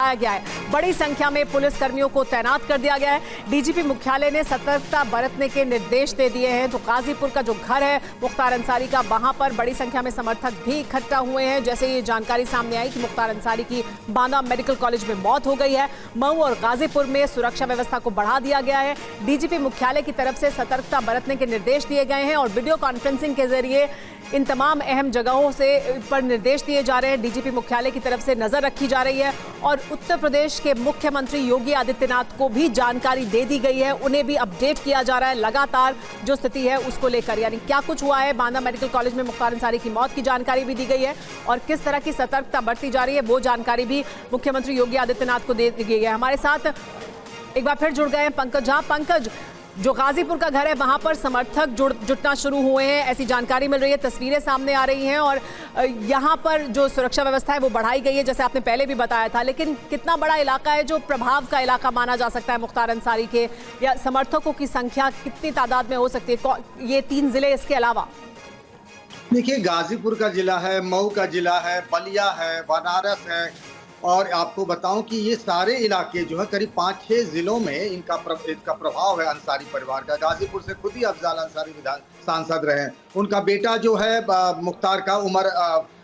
बढ़ाया गया है। बड़ी संख्या में पुलिस कर्मियों को तैनात कर दिया गया है। डीजीपी मुख्यालय ने सतर्कता बरतने के निर्देश दे दिए हैं। तो गाजीपुर का जो घर है मुख्तार अंसारी का, वहां पर बड़ी संख्या में समर्थक भी इकट्ठा हुए हैं। जैसे ये जानकारी सामने आई कि मुख्तार अंसारी की बांदा मेडिकल कॉलेज में मौत हो गई है। मऊ और गाजीपुर में सुरक्षा व्यवस्था को बढ़ा दिया गया है। डीजीपी मुख्यालय की तरफ से सतर्कता बरतने के निर्देश दिए गए हैं और वीडियो कॉन्फ्रेंसिंग के जरिए इन तमाम अहम जगहों से पर निर्देश दिए जा रहे हैं। डीजीपी मुख्यालय की तरफ से नजर रखी जा रही है और उत्तर प्रदेश के मुख्यमंत्री योगी आदित्यनाथ को भी जानकारी दे दी गई है। उन्हें भी अपडेट किया जा रहा है लगातार जो स्थिति है उसको लेकर, यानी क्या कुछ हुआ है। बांदा मेडिकल कॉलेज में मुख्तार अंसारी की मौत की जानकारी भी दी गई है और किस तरह की सतर्कता बरती जा रही है वो जानकारी भी मुख्यमंत्री योगी आदित्यनाथ को दे दी गई है। हमारे साथ एक बार फिर जुड़ गए हैं पंकज। पंकज, जो गाजीपुर का घर है वहां पर समर्थक जुटना शुरू हुए हैं, ऐसी जानकारी मिल रही है, तस्वीरें सामने आ रही हैं और यहां पर जो सुरक्षा व्यवस्था है वो बढ़ाई गई है जैसे आपने पहले भी बताया था। लेकिन कितना बड़ा इलाका है जो प्रभाव का इलाका माना जा सकता है मुख्तार अंसारी के, या समर्थकों की संख्या कितनी तादाद में हो सकती है ये 3 जिले इसके अलावा? देखिए, गाजीपुर का जिला है, मऊ का जिला है, बलिया है, बनारस है और आपको बताऊं कि ये सारे इलाके जो है करीब 5-6 जिलों में इनका प्रभाव है अंसारी परिवार का। गाजीपुर से खुद ही अफजाल अंसारी विधान सांसद रहे हैं। उनका बेटा जो है मुख्तार का उमर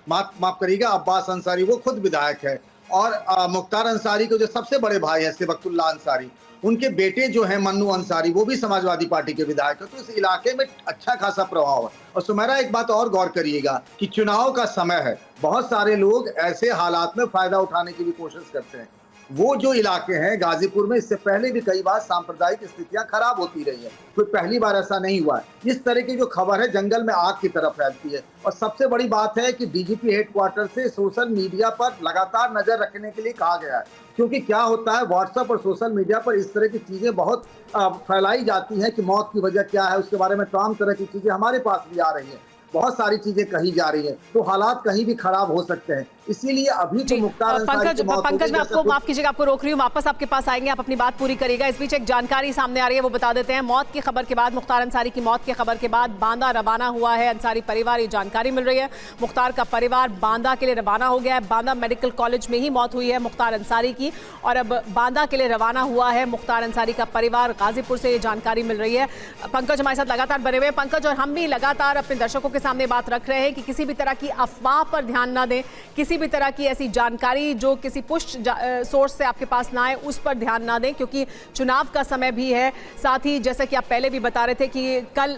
माफ करिएगा अब्बास अंसारी, वो खुद विधायक है और मुख्तार अंसारी के जो सबसे बड़े भाई है सिबकतुल्लाह अंसारी, उनके बेटे जो है मन्नू अंसारी, वो भी समाजवादी पार्टी के विधायक है। तो इस इलाके में अच्छा खासा प्रभाव है। और सुमेरा, एक बात और गौर करिएगा कि चुनाव का समय है, बहुत सारे लोग ऐसे हालात में फायदा उठाने की भी कोशिश करते हैं। वो जो इलाके हैं गाजीपुर में, इससे पहले भी कई बार सांप्रदायिक स्थितियां खराब होती रही है, कोई पहली बार ऐसा नहीं हुआ है। इस तरह की जो खबर है जंगल में आग की तरफ फैलती है। और सबसे बड़ी बात है कि डीजीपी हेडक्वार्टर से सोशल मीडिया पर लगातार नजर रखने के लिए कहा गया है, क्योंकि क्या होता है व्हाट्सएप और सोशल मीडिया पर इस तरह की चीजें बहुत फैलाई जाती हैं कि मौत की वजह क्या है, उसके बारे में तमाम तरह की चीजें हमारे पास भी आ रही हैं, बहुत सारी चीजें कही जा रही हैं, तो हालात कहीं भी खराब हो सकते हैं। इसीलिए अभी तो मुख्तार अंसारी पंकज मैं आपको माफ कीजिएगा, आपको रोक रही हूँ, वापस आपके पास आएंगे, आप अपनी बात पूरी करिएगा। इस बीच एक जानकारी सामने आ रही है वो बता देते हैं। मौत की खबर के बाद, मुख्तार अंसारी की मौत की खबर के बाद बांदा रवाना हुआ है अंसारी परिवार, ये जानकारी मिल रही है। मुख्तार का परिवार बांदा के लिए रवाना हो गया है। बांदा मेडिकल कॉलेज में ही मौत हुई है मुख्तार अंसारी की और अब बांदा के लिए रवाना हुआ है मुख्तार अंसारी का परिवार। गाजीपुर से ये जानकारी मिल रही है। पंकज हमारे साथ लगातार बने हुए हैं। पंकज, और हम भी लगातार अपने दर्शकों के सामने बात रख रहे हैं कि किसी भी तरह की अफवाह पर ध्यान ना दें, किसी भी तरह की ऐसी जानकारी जो किसी पुष्ट सोर्स से आपके पास ना आए उस पर ध्यान ना दें, क्योंकि चुनाव का समय भी है। साथ ही जैसे कि आप पहले भी बता रहे थे कि कल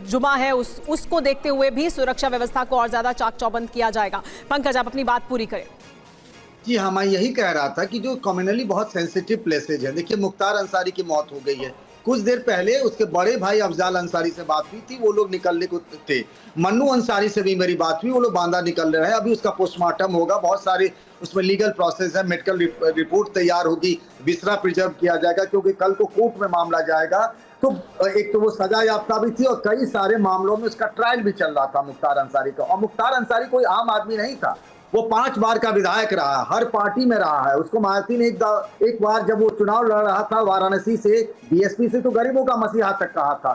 जुमा है, उसको देखते हुए भी सुरक्षा व्यवस्था को और ज्यादा चाक चौबंद किया जाएगा। पंकज, आप अपनी बात पूरी करें। जी हाँ, मैं यही कह रहा था कि जो कम्युनली बहुत सेंसिटिव प्लेसेज है, देखिए मुख्तार अंसारी की मौत हो गई है, कुछ देर पहले उसके बड़े भाई अफजाल अंसारी से बात हुई थी, वो लोग निकलने को थे। मन्नू अंसारी से भी मेरी बात हुई, वो लोग बांदा निकल रहे हैं। अभी उसका पोस्टमार्टम होगा, बहुत सारे उसमें लीगल प्रोसेस है, मेडिकल रिपोर्ट तैयार होगी, विसरा प्रिजर्व किया जाएगा क्योंकि कल को कोर्ट में मामला जाएगा। तो एक तो वो सजा याफ्ता भी थी और कई सारे मामलों में उसका ट्रायल भी चल रहा था मुख्तार अंसारी का। और मुख्तार अंसारी कोई आम आदमी नहीं था, वो 5 बार का विधायक रहा, हर पार्टी में रहा है। उसको मायावती ने एक बार जब वो चुनाव लड़ रहा था वाराणसी से, बीएसपी से, तो गरीबों का मसीहा तक कहा था।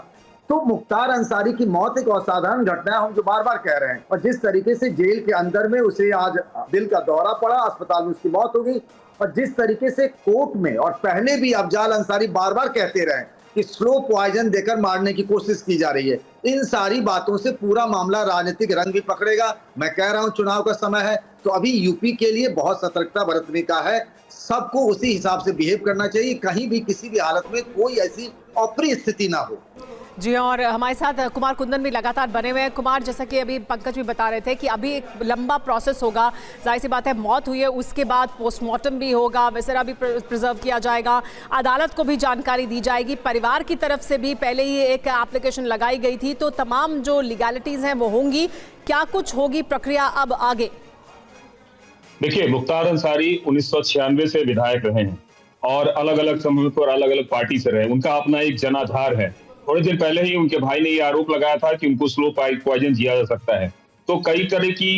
तो मुख्तार अंसारी की मौत एक असाधारण घटना है, हम जो बार बार कह रहे हैं। और जिस तरीके से जेल के अंदर में उसे आज दिल का दौरा पड़ा, अस्पताल में उसकी मौत हो गई, और जिस तरीके से कोर्ट में और पहले भी अफजाल अंसारी बार बार कहते रहे कि स्लो पॉइजन देकर मारने की कोशिश की जा रही है, इन सारी बातों से पूरा मामला राजनीतिक रंग भी पकड़ेगा। मैं कह रहा हूं चुनाव का समय है, तो अभी यूपी के लिए बहुत सतर्कता बरतने का है। सबको उसी हिसाब से बिहेव करना चाहिए, कहीं भी किसी भी हालत में कोई ऐसी अप्रिय स्थिति ना हो। जी, और हमारे साथ कुमार कुंदन भी लगातार बने हुए हैं। कुमार, जैसा कि अभी पंकज भी बता रहे थे कि अभी एक लंबा प्रोसेस होगा, जाहिर सी बात है मौत हुई है, उसके बाद पोस्टमार्टम भी होगा, विसरा भी प्रिजर्व किया जाएगा, अदालत को भी जानकारी दी जाएगी। परिवार की तरफ से भी पहले ही एक एप्लीकेशन लगाई गई थी, तो तमाम जो लीगैलिटीज़ हैं वो होंगी। क्या कुछ होगी प्रक्रिया अब आगे? देखिए, मुख्तार अंसारी 1996 से विधायक रहे हैं और अलग अलग समय पर अलग अलग पार्टी से रहे। उनका अपना एक जनाधार है। थोड़े दिन पहले ही उनके भाई ने ये आरोप लगाया था कि उनको स्लो पॉइजन दिया जा सकता है। तो कई तरह की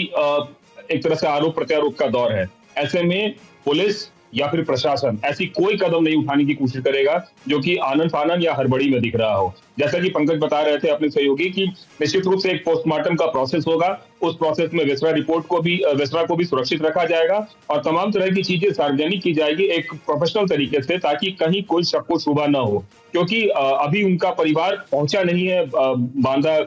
एक तरह से आरोप प्रत्यारोप का दौर है। ऐसे में पुलिस या फिर प्रशासन ऐसी कोई कदम नहीं उठाने की कोशिश करेगा जो कि आनन फानन या हड़बड़ी में दिख रहा हो। जैसा कि पंकज बता रहे थे अपने सहयोगी कि निश्चित रूप से एक पोस्टमार्टम का प्रोसेस होगा, उस प्रोसेस में वेसरा रिपोर्ट को भी वेसरा को भी सुरक्षित रखा जाएगा और तमाम तरह की चीजें सार्वजनिक की जाएगी एक प्रोफेशनल तरीके से, ताकि कहीं कोई शक व शुबा न हो। क्योंकि अभी उनका परिवार पहुंचा नहीं है बांदा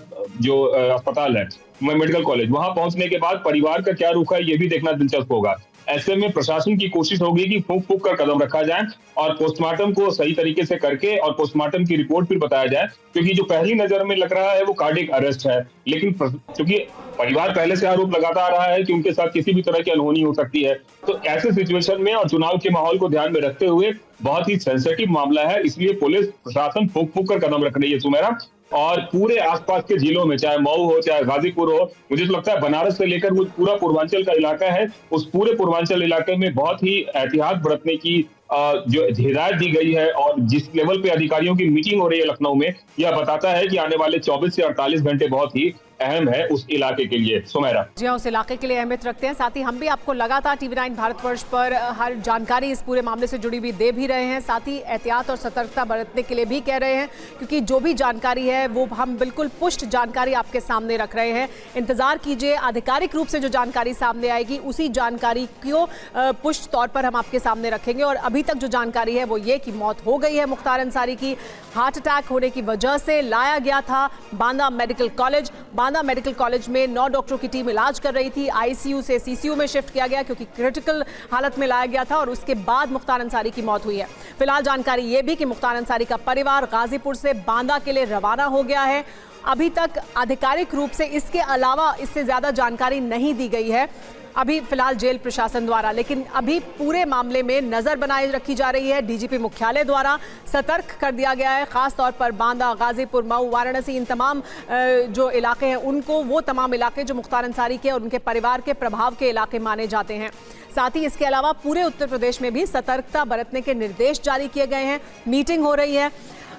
जो अस्पताल है मेडिकल कॉलेज, वहां पहुंचने के बाद परिवार का क्या रुख है ये भी देखना दिलचस्प होगा। ऐसे में प्रशासन की कोशिश होगी कि फूंक फूंक कर कदम रखा जाए और पोस्टमार्टम को सही तरीके से करके और पोस्टमार्टम की रिपोर्ट फिर बताया जाए, क्योंकि जो पहली नजर में लग रहा है वो कार्डियक अरेस्ट है, लेकिन क्योंकि परिवार पहले से आरोप लगाता आ रहा है कि उनके साथ किसी भी तरह की अनहोनी हो सकती है, तो ऐसे सिचुएशन में और चुनाव के माहौल को ध्यान में रखते हुए बहुत ही सेंसिटिव मामला है, इसलिए पुलिस प्रशासन फूंक फूंक कर कदम रख रही है सुमेरा। और पूरे आसपास के जिलों में, चाहे मऊ हो चाहे गाजीपुर हो, मुझे तो लगता है बनारस से लेकर वो पूरा पूर्वांचल का इलाका है, उस पूरे पूर्वांचल इलाके में बहुत ही एहतियात बरतने की जो हिदायत दी गई है। और जिस लेवल पे अधिकारियों की मीटिंग हो रही है लखनऊ में, यह बताता है कि आने वाले 24 से 48 घंटे बहुत ही अहम है उस इलाके के लिए। सुमेरा जी हाँ, उस इलाके के लिए अहमियत रखते हैं। साथ ही हम भी आपको लगातार टीवी9 भारतवर्ष पर हर जानकारी इस पूरे मामले से जुड़ी हुई दे भी रहे हैं, साथ ही एहतियात और सतर्कता बरतने के लिए भी कह रहे हैं, क्योंकि जो भी जानकारी है वो हम बिल्कुल पुष्ट जानकारी आपके सामने रख रहे हैं। इंतजार कीजिए, आधिकारिक रूप से जो जानकारी सामने आएगी उसी जानकारी को पुष्ट तौर पर हम आपके सामने रखेंगे। और अभी तक जो जानकारी है वो ये कि मौत हो गई है मुख्तार अंसारी की, हार्ट अटैक होने की वजह से लाया गया था Banda medical college. Banda medical college में 9 डॉक्टरों की टीम इलाज कर रही थी, आईसीयू से सीसीयू में शिफ्ट किया गया क्योंकि क्रिटिकल हालत में लाया गया था और उसके बाद मुख्तार अंसारी की मौत हुई है। फिलहाल जानकारी यह भी कि मुख्तार अंसारी का परिवार गाजीपुर से बांदा के लिए रवाना हो गया है। अभी तक आधिकारिक रूप से इसके अलावा इससे ज्यादा जानकारी नहीं दी गई है अभी फिलहाल जेल प्रशासन द्वारा, लेकिन अभी पूरे मामले में नजर बनाए रखी जा रही है। डीजीपी मुख्यालय द्वारा सतर्क कर दिया गया है, खास तौर पर बांदा, गाजीपुर, मऊ, वाराणसी, इन तमाम जो इलाके हैं उनको, वो तमाम इलाके जो मुख्तार अंसारी के और उनके परिवार के प्रभाव के इलाके माने जाते हैं। साथ ही इसके अलावा पूरे उत्तर प्रदेश में भी सतर्कता बरतने के निर्देश जारी किए गए हैं, मीटिंग हो रही है।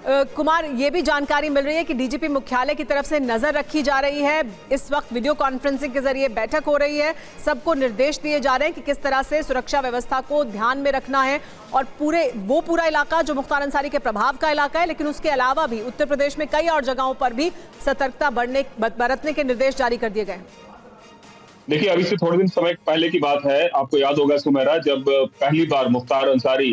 कुमार, ये भी जानकारी मिल रही है कि डीजीपी मुख्यालय की तरफ से नजर रखी जा रही है, इस वक्त वीडियो कॉन्फ्रेंसिंग के जरिए बैठक हो रही है, सबको निर्देश दिए जा रहे हैं कि किस तरह से सुरक्षा व्यवस्था को ध्यान में रखना है और पूरा इलाका जो मुख्तार अंसारी के प्रभाव का इलाका है, लेकिन उसके अलावा भी उत्तर प्रदेश में कई और जगहों पर भी सतर्कता बरतने के निर्देश जारी कर दिए गए। देखिए, अभी से थोड़े दिन समय पहले की बात है, आपको याद होगा सुमेरा, जब पहली बार मुख्तार अंसारी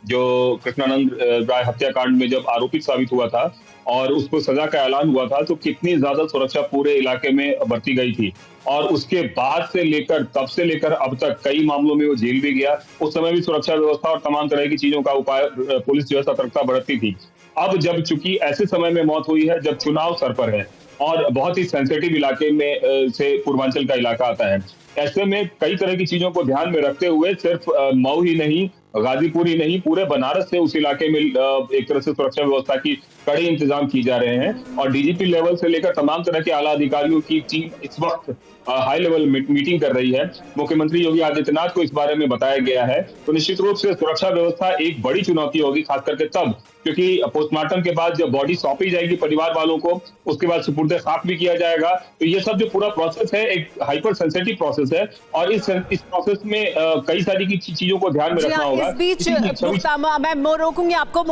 जो कृष्णानंद राय हत्याकांड में जब आरोपित साबित हुआ था और उसको सजा का ऐलान हुआ था, तो कितनी ज्यादा सुरक्षा पूरे इलाके में बरती गई थी। और उसके बाद से लेकर तब से लेकर अब तक कई मामलों में वो जेल भी गया, उस समय भी सुरक्षा व्यवस्था और तमाम तरह की चीजों का उपाय पुलिस जो है सतर्कता बरतती थी। अब जब चूंकि ऐसे समय में मौत हुई है जब चुनाव सर पर है और बहुत ही सेंसिटिव इलाके में से पूर्वांचल का इलाका आता है, ऐसे में कई तरह की चीजों को ध्यान में रखते हुए सिर्फ मऊ ही नहीं, गाजीपुर ही नहीं, पूरे बनारस से उस इलाके में एक तरह से सुरक्षा व्यवस्था की कड़े इंतजाम की जा रहे हैं। और डीजीपी लेवल से लेकर तमाम तरह के आला अधिकारियों की टीम इस वक्त हाई लेवल मीटिंग कर रही है। मुख्यमंत्री योगी आदित्यनाथ को इस बारे में बताया गया है। तो निश्चित रूप से सुरक्षा व्यवस्था एक बड़ी चुनौती होगी, खास करके तब, क्योंकि पोस्टमार्टम के बाद जब बॉडी सौंपी जाएगी परिवार वालों को, उसके बाद सुपुर्द खाक भी किया जाएगा। तो ये सब जो पूरा प्रोसेस है एक हाइपर सेंसिटिव प्रोसेस है और इस प्रोसेस में कई सारी चीजों को ध्यान में रखना होगा। इस बीच मैं रोकूंगी आपको।